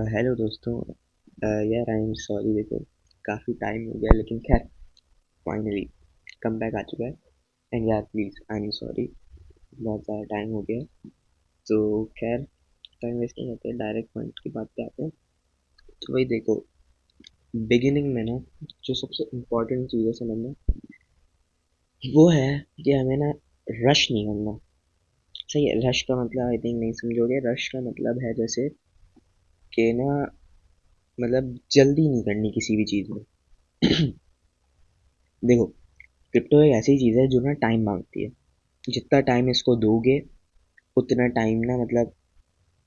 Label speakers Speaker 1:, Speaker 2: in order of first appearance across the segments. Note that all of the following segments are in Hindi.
Speaker 1: हेलो दोस्तों। यार आई एम सॉरी, देखो काफ़ी टाइम हो गया, लेकिन खैर फाइनली कम बैक आ चुका है। एंड यार प्लीज़ आई एम सॉरी, बहुत ज़्यादा टाइम हो गया। तो खैर टाइम वेस्ट नहीं करते, डायरेक्ट पॉइंट की बात पे आते हैं। तो वही देखो, बिगिनिंग में ना जो सबसे इम्पोर्टेंट चीज़ है समझना, वो है कि हमें ना रश नहीं करना। सही है, रश का मतलब आई थिंक नहीं समझोगे। रश का मतलब है जैसे कि ना, मतलब जल्दी नहीं करनी किसी भी चीज़ में। देखो, क्रिप्टो एक ऐसी चीज़ है जो ना टाइम मांगती है। जितना टाइम इसको दोगे उतना टाइम ना,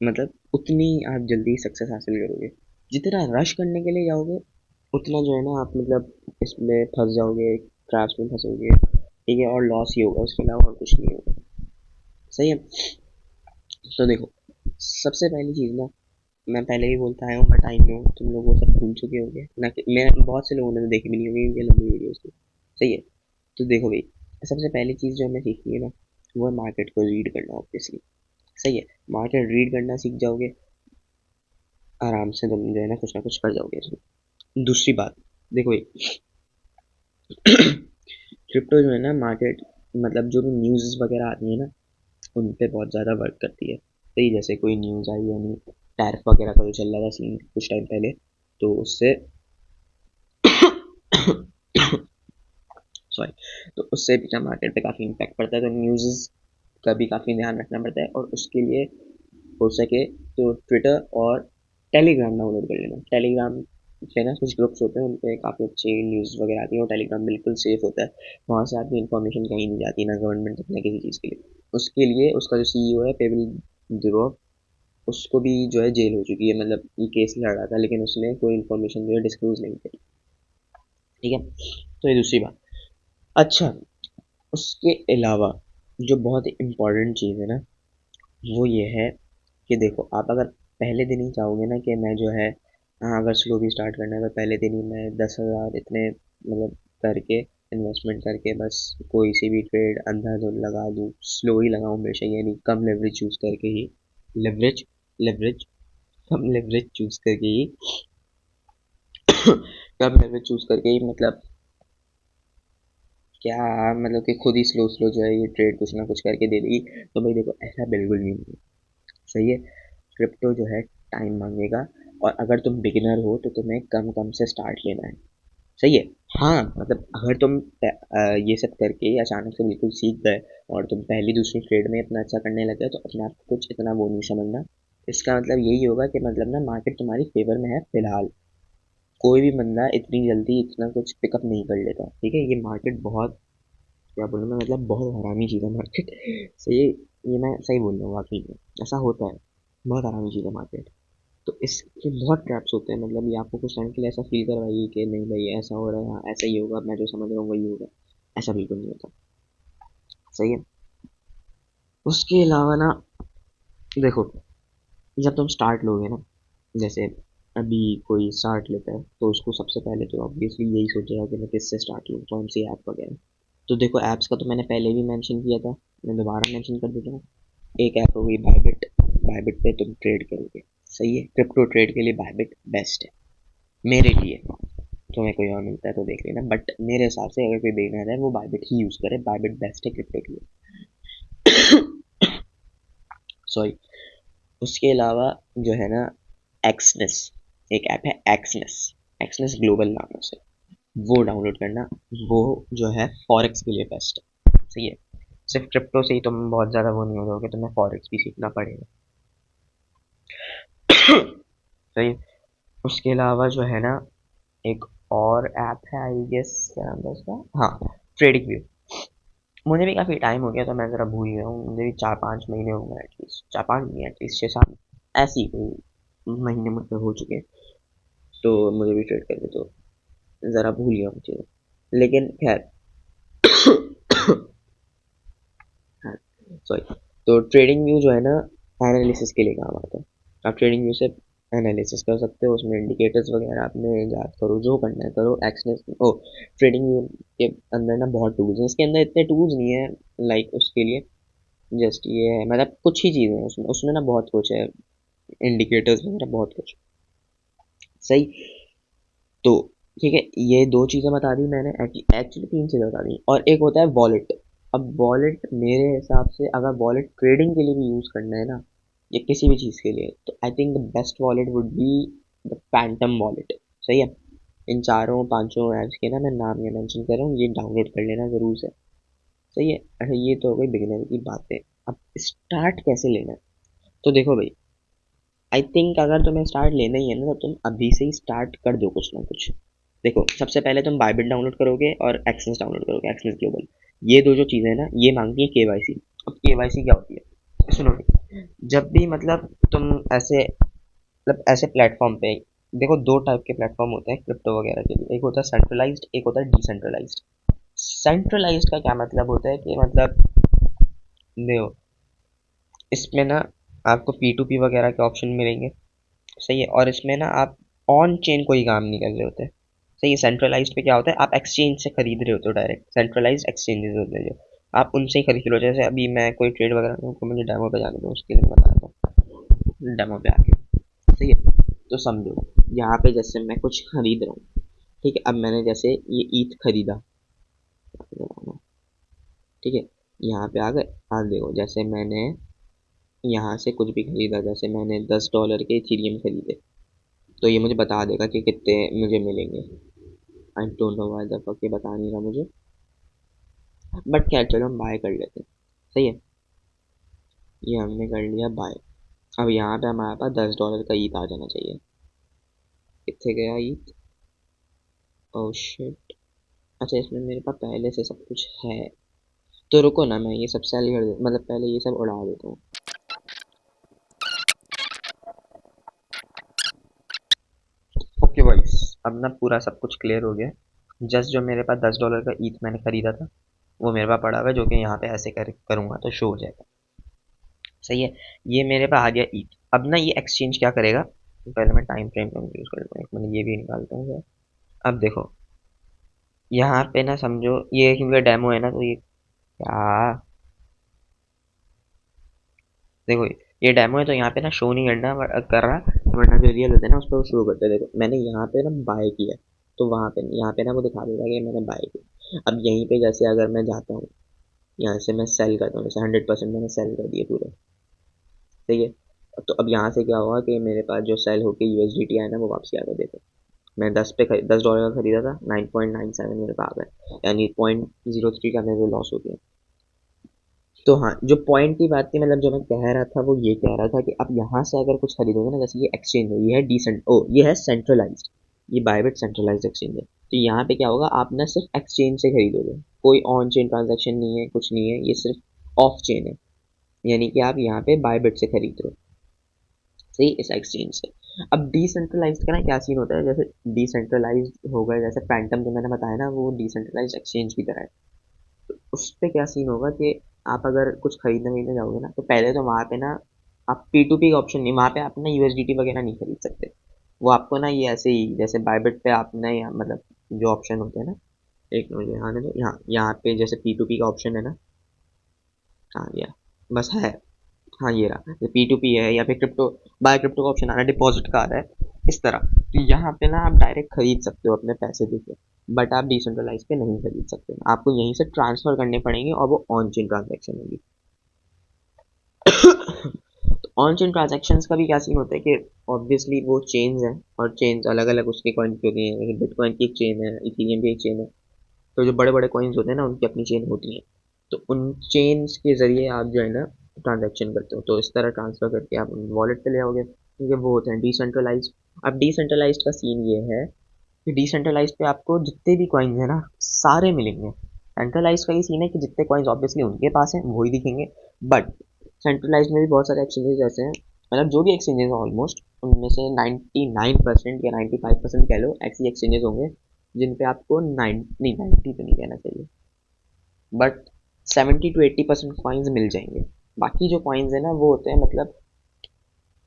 Speaker 1: मतलब उतनी आप जल्दी सक्सेस हासिल करोगे। जितना रश करने के लिए जाओगे उतना जो है ना आप मतलब इसमें फंस जाओगे, क्रैश में फंसोगे। ठीक है, और लॉस ही होगा, उसके अलावा और कुछ नहीं होगा। सही है। तो देखो, सबसे पहली चीज़ ना, मैं पहले भी बोलता आया हूँ बट आई नो तुम लोग वो सब भूल चुके होगे ना, कि मैं बहुत से लोगों ने तो देखी भी नहीं होगी ये लंबी वीडियोस को। सही है। तो देखो भाई, सबसे पहली चीज़ जो हमें सीखनी है ना, वो है मार्केट को रीड करना ऑब्वियसली। सही है। मार्केट रीड करना सीख जाओगे, आराम से तुम जो है ना कुछ कर जाओगे इसमें। दूसरी बात, देखो भाई, क्रिप्टो जो है ना मार्केट, मतलब जो भी न्यूज़ वगैरह आती है ना, उन पे बहुत ज़्यादा वर्क करती है। सही, जैसे कोई न्यूज़ आई यानी टैरिफ वगैरह का जो चल रहा था सीन कुछ टाइम पहले, तो उससे सॉरी, तो उससे भी ना मार्केट पे काफ़ी इम्पैक्ट पड़ता है। तो न्यूज़ का भी काफ़ी ध्यान रखना पड़ता है, और उसके लिए हो सके तो ट्विटर और टेलीग्राम डाउनलोड कर लेना। टेलीग्राम से ना कुछ ग्रुप्स होते हैं, उन पे काफ़ी अच्छी न्यूज़ वगैरह आती है, और टेलीग्राम बिल्कुल सेफ होता है। वहाँ से आपकी इन्फॉर्मेशन कहीं नहीं जाती, ना गवर्नमेंट तक ना किसी चीज़ के लिए। उसके लिए उसका जो सीईओ है पेबल दुरोव, उसको भी जो है जेल हो चुकी है, मतलब ये केस लड़ रहा था लेकिन उसने कोई इन्फॉर्मेशन जो है डिस्क्लोज नहीं करी। ठीक है। तो ये दूसरी बात। अच्छा, उसके अलावा जो बहुत इम्पोर्टेंट चीज़ है ना, वो ये है कि देखो आप अगर पहले दिन ही चाहोगे ना कि मैं जो है, हाँ अगर स्लो भी स्टार्ट करना है तो पहले दिन ही मैं 10,000 इतने मतलब करके इन्वेस्टमेंट करके बस कोई सी भी ट्रेड अंधाधुंध लगा दूँ, स्लो ही लगाऊँ बेशक, यानी कम लेवरेज चूज करके ही, लेवरेज लेवरेज कम लेवरेज चूज करके ही कम लेवरेज चूज करके ही मतलब क्या, मतलब कि खुद ही स्लो स्लो जो है ये ट्रेड कुछ ना कुछ करके दे देगी। तो भाई देखो, ऐसा बिल्कुल नहीं है। सही है। क्रिप्टो जो है टाइम मांगेगा, और अगर तुम बिगिनर हो तो तुम्हें कम कम से स्टार्ट लेना है। सही है। हाँ मतलब अगर तुम ये सब करके अचानक से बिल्कुल सीख गए और तुम पहली दूसरी ट्रेड में इतना अच्छा करने लगे तो अपने आप को कुछ इतना वो नहीं समझना। इसका मतलब यही होगा कि मतलब ना मार्केट तुम्हारी फेवर में है फिलहाल। कोई भी बंदा इतनी जल्दी इतना कुछ पिकअप नहीं कर लेता। ठीक है, ये मार्केट बहुत, क्या बोलूँ मैं, मतलब बहुत हरामी चीज़ है मार्केट। सही, ये मैं सही बोल रहा हूँ, वाकई में ऐसा होता है। बहुत हरामी चीज़ है मार्केट। तो इसके बहुत ट्रैप्स होते हैं, मतलब ये आपको कुछ टाइम के लिए ऐसा फील करवाइए कि नहीं भाई ऐसा हो रहा है, हाँ ऐसा ही होगा, मैं जो समझ रहा हूँ वही होगा। ऐसा बिल्कुल नहीं होता। सही है। उसके अलावा ना, देखो, जब तुम स्टार्ट लोगे ना, जैसे अभी कोई स्टार्ट लेता है तो उसको सबसे पहले तो ऑब्वियसली यही सोचेगा कि मैं किससे स्टार्ट लूँ, कौन सी ऐप वगैरह। तो देखो, ऐप्स का तो मैंने पहले भी मेंशन किया था, मैं दोबारा मेंशन कर देता हूँ। एक ऐप हो गई बायबिट। बायबिट पे तुम ट्रेड करोगे। सही है, क्रिप्टो ट्रेड के लिए बायबिट बेस्ट है मेरे लिए। तुम्हें कोई और मिलता है तो देख लेना, बट मेरे हिसाब से अगर कोई बिगिनर है वो बायबिट ही यूज़ करे, बायबिट बेस्ट है क्रिप्टो के लिए। सॉरी। उसके अलावा जो है ना, एक्सनेस, एक ऐप है एक्सनेस। एक्सनेस ग्लोबल नाम है उसे, वो डाउनलोड करना। वो जो है फॉरेक्स के लिए बेस्ट है। सही है। सिर्फ क्रिप्टो से ही तुम बहुत ज़्यादा वो नहीं हो जाओगे, तुम्हें फॉरेक्स भी सीखना पड़ेगा। सही है। उसके अलावा जो है ना, एक और ऐप है, आई गेस क्या नाम था उसका, हाँ, ट्रेडिंग व्यू। मुझे भी काफ़ी टाइम हो गया तो मैं ज़रा भूल गया हूँ, मुझे भी 4-5 महीने हो गए एटलीस्ट, 4-5 नहीं एटलीस्ट 6-7, ऐसे ही कोई महीने मतलब हो चुके हैं। तो मुझे भी ट्रेड करके तो ज़रा भूल गया हूँ चीज़ें, लेकिन खैर। हाँ, सॉरी। तो ट्रेडिंग व्यू जो है ना, एनालिसिस के लिए काम आता है। आप ट्रेडिंग व्यू से एनालिसिस कर सकते हो, उसमें इंडिकेटर्स वगैरह आपने याद करो, जो करना है करो। एक्सनेस ओ, ट्रेडिंग व्यू के अंदर ना बहुत टूल्स हैं, इसके अंदर इतने टूल्स नहीं है लाइक उसके लिए। जस्ट ये है, मतलब कुछ ही चीज़ें हैं उसमें, उसमें ना बहुत कुछ है। इंडिकेटर्स वगैरह बहुत कुछ। सही। तो ठीक है, ये दो चीज़ें बता दी मैंने, एक्चुअली तीन चीज़ें बता दी, और एक होता है वॉलेट। अब वॉलेट मेरे हिसाब से अगर वॉलेट ट्रेडिंग के लिए भी यूज़ करना है ना, या किसी भी चीज़ के लिए, तो I think the best wallet would be the Phantom wallet. सही है। इन चारों पांचों ऐप्स के ना मैं नाम ये मेंशन कर रहा हूँ, ये डाउनलोड कर लेना ज़रूर से। सही है। अच्छा, ये तो हो गई बिगिनर की बातें। अब स्टार्ट कैसे लेना है? तो देखो भाई, आई थिंक अगर तुम्हें स्टार्ट लेना ही है ना, तो तुम अभी से ही स्टार्ट कर दो कुछ ना कुछ। देखो, सबसे पहले तुम बाइबिट डाउनलोड करोगे और एक्सेस डाउनलोड करोगे, एक्सेस ग्लोबल। ये दो जो चीज़ें हैं ना, ये मांगती है केवाईसी। अब केवाईसी क्या होती है, सुनो। जब भी मतलब तुम ऐसे मतलब ऐसे प्लेटफॉर्म पे, देखो दो टाइप के प्लेटफॉर्म होते हैं क्रिप्टो वगैरह के लिए, एक होता है सेंट्रलाइज्ड, एक होता है डिसेंट्रलाइज्ड। सेंट्रलाइज्ड का क्या मतलब होता है कि मतलब देखो, इसमें ना आपको पी टू पी वगैरह के ऑप्शन मिलेंगे। सही है। और इसमें ना आप ऑन चेन कोई काम नहीं कर रहे होते। सही है। सेंट्रलाइज्ड पे क्या होता है, आप एक्सचेंज से खरीद रहे होते हो डायरेक्ट, सेंट्रलाइज्ड एक्सचेंजेस होते हैं जो आप उनसे ही खरीद लो। जैसे अभी मैं कोई ट्रेड वगैरह करूँ तो मुझे डेमो पे जाने दो, उसके लिए मैं बता रहा हूँ डेमो पे आके। सही है। तो समझो, यहाँ पे जैसे मैं कुछ खरीद रहा हूँ, ठीक है। अब मैंने जैसे ये ईथ खरीदा, ठीक है। यहाँ पे आ गए। आज देखो, जैसे मैंने यहाँ से कुछ भी खरीदा, जैसे मैंने $10 के इथीरियम खरीदे, तो ये मुझे बता देगा कि कितने मुझे मिलेंगे। I don't know why the fuck ये बता नहीं रहा मुझे, बट क्या, चलो हम बाय कर लेते हैं। सही है। ये हमने कर लिया बाय। अब यहाँ पे हमारे पास $10 का ईथ आ जाना चाहिए। कितने गया ईथ? Oh shit. अच्छा, इसमें मेरे पास पहले से सब कुछ है। तो रुको ना, मैं ये सब सेल कर देता, मतलब पहले ये सब उड़ा देता हूँ। ओके भाई, अब ना पूरा सब कुछ क्लियर हो गया। जस्ट जो मेरे पास $10 का ईथ मैंने खरीदा था, वो मेरे पास पड़ा हुआ है, जो कि यहाँ पे ऐसे करूँगा तो शो हो जाएगा। सही है। ये मेरे पास आ गया ईथ। अब ना ये एक्सचेंज क्या करेगा, पहले मैं टाइम फ्रेम यूज कर लूँ, एक मिनट ये भी निकालता हूँ। अब देखो, यहाँ पे ना समझो ये क्योंकि डेमो है ना, तो ये क्या, देखो ये डेमो है तो यहाँ पे ना शो नहीं करना कर रहा, वरना जो रियल होता है ना उस पर शो करते हैं। देखो मैंने यहाँ पे ना बाय किया, तो वहाँ पे यहाँ पे ना वो दिखा देगा कि मैंने बाय किया। अब यहीं पे जैसे अगर मैं जाता हूँ, यहाँ से मैं सेल करता हूँ, जैसे 100% मैंने सेल कर दिए पूरे। ठीक है। तो अब यहाँ से क्या हुआ कि मेरे पास जो सेल होके यूएसडीटी आया ना, वो वापस आ गया। देखो, मैं $10 का खरीदा था, 9.97 मेरे पास आ गया, यानी 0.03 का मेरे को लॉस हो गया। तो हाँ, जो पॉइंट की बात थी, मतलब जो मैं कह रहा था वो ये कह रहा था कि अब यहाँ से अगर कुछ खरीदोगे ना, जैसे ये एक्सचेंज है, ये है डिसेंट ओ ये है सेंट्रलाइज्ड, ये बायबिट सेंट्रलाइज्ड एक्सचेंज है। तो यहाँ पे क्या होगा, आप ना सिर्फ एक्सचेंज से खरीदोगे, कोई ऑन चेन ट्रांजेक्शन नहीं है, कुछ नहीं है, ये सिर्फ ऑफ चेन है। यानी कि आप यहाँ पे बायबिट से खरीद रहे हो। सही, इस एक्सचेंज से। अब डिसेंट्रलाइज्ड का ना क्या सीन होता है, जैसे डिसेंट्रलाइज्ड हो गए, जैसे फैंटम जो मैंने बताया ना, वो डिसेंट्रलाइज्ड एक्सचेंज की तरह है। उस पे क्या सीन होगा कि आप अगर कुछ खरीदने वरीदने जाओगे ना, तो पहले तो वहाँ पे ना आप पी टू पी का ऑप्शन नहीं, वहाँ पे आप ना यूएसडीटी वगैरह नहीं खरीद सकते। वो आपको ना ये ऐसे ही जैसे बायबिट पे आप ना मतलब जो ऑप्शन होते हैं ना, एक मुझे यहाँ दे दो, यहाँ यहाँ पे जैसे पी टू पी का ऑप्शन है ना, हाँ ये बस है। हाँ ये रहा, ये पी टू पी है, या फिर क्रिप्टो बाय क्रिप्टो का ऑप्शन आ रहा है, डिपॉजिट का आ रहा है, इस तरह। तो यहाँ पे ना आप डायरेक्ट खरीद सकते हो अपने पैसे देके, बट आप डिसेंट्रलाइज पे नहीं खरीद सकते, आपको यहीं से ट्रांसफर करने पड़ेंगे, और वो ऑन चेन ट्रांजेक्शन होगी। तो ऑन चेन ट्रांजेक्शन्स का भी क्या सीन होता है कि ऑब्वियसली वो चेन्स हैं, और चेन्स अलग अलग उसके कॉइन की होती हैं, बिटकॉइन की एक चेन है, इथेरियम की एक चेन है। तो जो बड़े बड़े कॉइन्स होते हैं ना, उनकी अपनी चेन होती है। तो उन चेन्स के जरिए आप जो है ना ट्रांजेक्शन करते हो, तो इस तरह ट्रांसफर करके आप वॉलेट पे ले आओगे, क्योंकि वो होते हैं डिसेंट्रलाइज। अब डिसेंट्रलाइज का सीन ये है कि डिसेंट्रलाइज पे आपको जितने भी कॉइन्स हैं ना, सारे मिलेंगे। सेंट्रलाइज का ये सीन है कि जितने कॉइन्स ऑब्वियसली उनके पास हैं वही दिखेंगे, बट सेंट्रलाइज में भी बहुत सारे एक्सचेंजेस ऐसे हैं, मतलब जो भी एक्सचेंजेस हैं ऑलमोस्ट, उनमें से 99% या 95% कह लो, ऐसी एक्सचेंजेस होंगे जिन पे आपको 90 तो नहीं कहना चाहिए, बट 70 to 80% कॉइन्स मिल जाएंगे। बाकी जो कॉइन्स है ना, वो होते हैं मतलब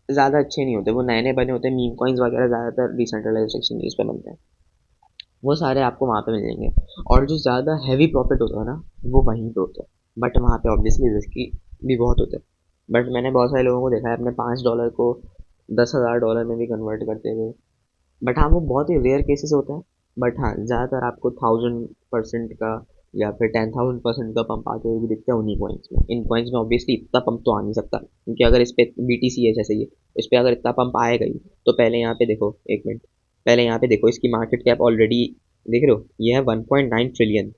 Speaker 1: ज़्यादा अच्छे नहीं होते, वो नए नए बने होते हैं, मीम कॉइन्स वगैरह ज़्यादातर डिसेंट्रलाइज्ड एक्सचेंजेस पे बनते हैं, वो सारे आपको वहाँ पे मिल जाएंगे। और जो ज़्यादा हैवी प्रॉफिट होता है ना, वो वहीं पे होता है, बट वहाँ पे ऑब्वियसली रिस्की भी बहुत होता है। बट मैंने बहुत सारे लोगों को देखा है अपने $5 को $10,000 में भी कन्वर्ट करते हुए। बट हाँ, वो बहुत ही रेयर केसेस होता है। बट हाँ, ज़्यादातर आपको 1000% का या फिर 10,000% का पंप आते हुए भी दिखते हैं उन्हीं कॉइन्स में। इन कॉइन्स में ऑब्वियसली इतना पंप तो आ नहीं सकता, क्योंकि अगर इस पे BTC है जैसे ये, इस पे अगर इतना पंप आएगा ही, तो पहले यहाँ पे देखो, एक मिनट, पहले यहाँ पे देखो, इसकी मार्केट कैप ऑलरेडी देख रहे हो, ये है $1.9 ट्रिलियन।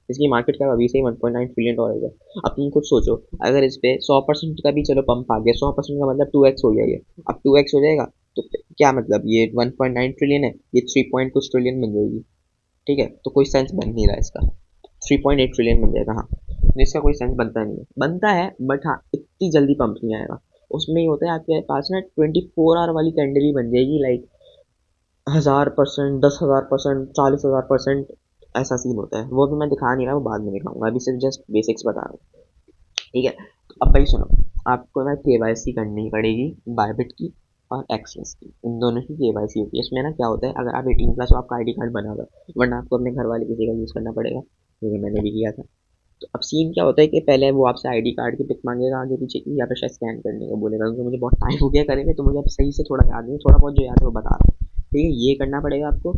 Speaker 1: इसकी मार्केट कैप अभी से ही $1.9 ट्रिलियन है। अब तुम खुद सोचो, अगर इस पे 100% का भी चलो पंप आ गया, 100% का मतलब 2x हो गया ये। अब 2x हो जाएगा तो क्या मतलब, ये 1.9 ट्रिलियन है, ये 3 पॉइंट कुछ ट्रिलियन बन जाएगी। ठीक है, तो कोई सेंस बन नहीं रहा इसका। 3.8 ट्रिलियन बन जाएगा, हाँ। इसका कोई सेंस बनता नहीं है, बनता है बट हाँ इतनी जल्दी पंप नहीं आएगा। उसमें ही होता है आपके पास ना 24 आवर वाली कैंडल ही बन जाएगी, लाइक 1000%, 10,000%, 40,000%। ऐसा सीन होता है, वो भी मैं दिखा नहीं रहा, वो बाद में दिखाऊंगा, अभी सिर्फ जस्ट बेसिक्स बता रहा हूँ। ठीक है, तो अब भाई सुनो, आपको ना KYC करनी पड़ेगी बायबिट की और एक्सिस की, इन दोनों की KYC होती है। इसमें ना क्या होता है, अगर आप 18+ हो, आपका ID कार्ड बना होगा, वरना आपको अपने घर वाले किसी का यूज़ करना पड़ेगा, जैसे मैंने भी किया था। तो अब सीन क्या होता है कि पहले वो आपसे ID कार्ड की पिक मांगेगा आगे पीछे की, या फिर शायद स्कैन करने का बोलेगा, क्योंकि मुझे बहुत टाइम हो गया करे हुए, तो मुझे अब सही से थोड़ा याद नहीं, थोड़ा बहुत जो याद है वो बता रहा हूँ। ठीक है, ये करना पड़ेगा आपको।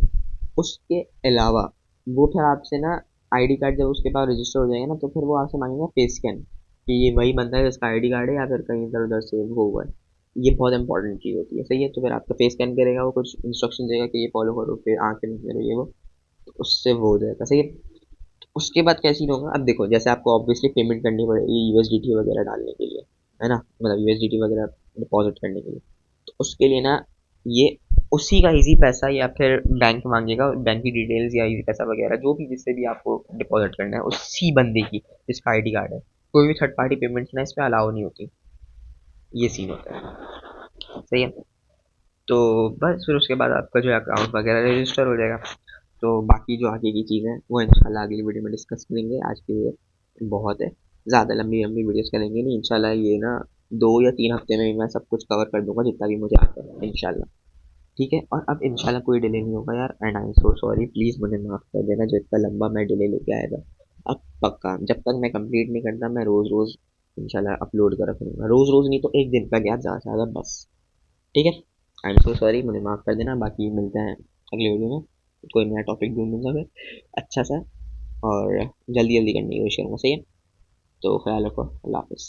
Speaker 1: उसके अलावा वो फिर आपसे ना ID कार्ड जब उसके पास रजिस्टर हो जाएगा ना, तो फिर वो आपसे मांगेगा फेस स्कैन, कि ये वही बंदा है जिसका ID कार्ड है या फिर कहीं इधर उधर से वो हुआ है। ये बहुत इंपॉर्टेंट चीज़ होती है, सही है। तो फिर आपका फेस स्कैन करेगा, वो कुछ इंस्ट्रक्शन देगा कि ये फॉलो करो, फिर आँखें नहीं करो, ये वो, तो उससे वो हो जाएगा, सही है। उसके बाद क्या सीन होगा, अब देखो, जैसे आपको ऑब्वियसली पेमेंट करनी पड़ेगी USDT वगैरह डालने के लिए, है ना, मतलब USDT वगैरह डिपॉजिट करने के लिए। तो उसके लिए ना, ये उसी का इजी पैसा या फिर बैंक मांगेगा, बैंक की डिटेल्स या इजी पैसा वगैरह जो भी, जिससे भी आपको डिपॉजिट करना है, उसी बंदे की जिसका ID कार्ड है। कोई भी थर्ड पार्टी पेमेंट्स ना इस पर अलाउ नहीं होती। ये सीन होता है, सही है। तो बस फिर उसके बाद आपका जो अकाउंट वगैरह रजिस्टर हो जाएगा। तो बाकी जो आगे की चीज़ें हैं वो इंशाल्लाह अगली वीडियो में डिस्कस करेंगे। आज के लिए बहुत है, ज़्यादा लंबी लंबी वीडियोस करेंगे नहीं इंशाल्लाह। ये ना 2 या 3 हफ्ते में ही मैं सब कुछ कवर कर दूंगा जितना भी मुझे आता है इंशाल्लाह। ठीक है, और अब इंशाल्लाह कोई डिले नहीं होगा यार, and I am so sorry, please मुझे माफ़ कर देना जो इतना लंबा मैं डिले लेके आया था। अब पक्का जब तक मैं कंप्लीट नहीं करता, मैं रोज़ रोज़ इंशाल्लाह अपलोड करा करूँगा, रोज़ रोज़ नहीं तो एक दिन का गैप ज़्यादा से ज़्यादा बस। ठीक है, आई एम सो सॉरी, मुझे माफ़ कर देना। बाकी मिलते हैं अगली वीडियो में, कोई नया टॉपिक ढूंढूंगा मैं अच्छा सा, और जल्दी जल्दी करने की कोशिश करूँगा, सही है। तो ख्याल रखो, अल्लाह हाफिज़।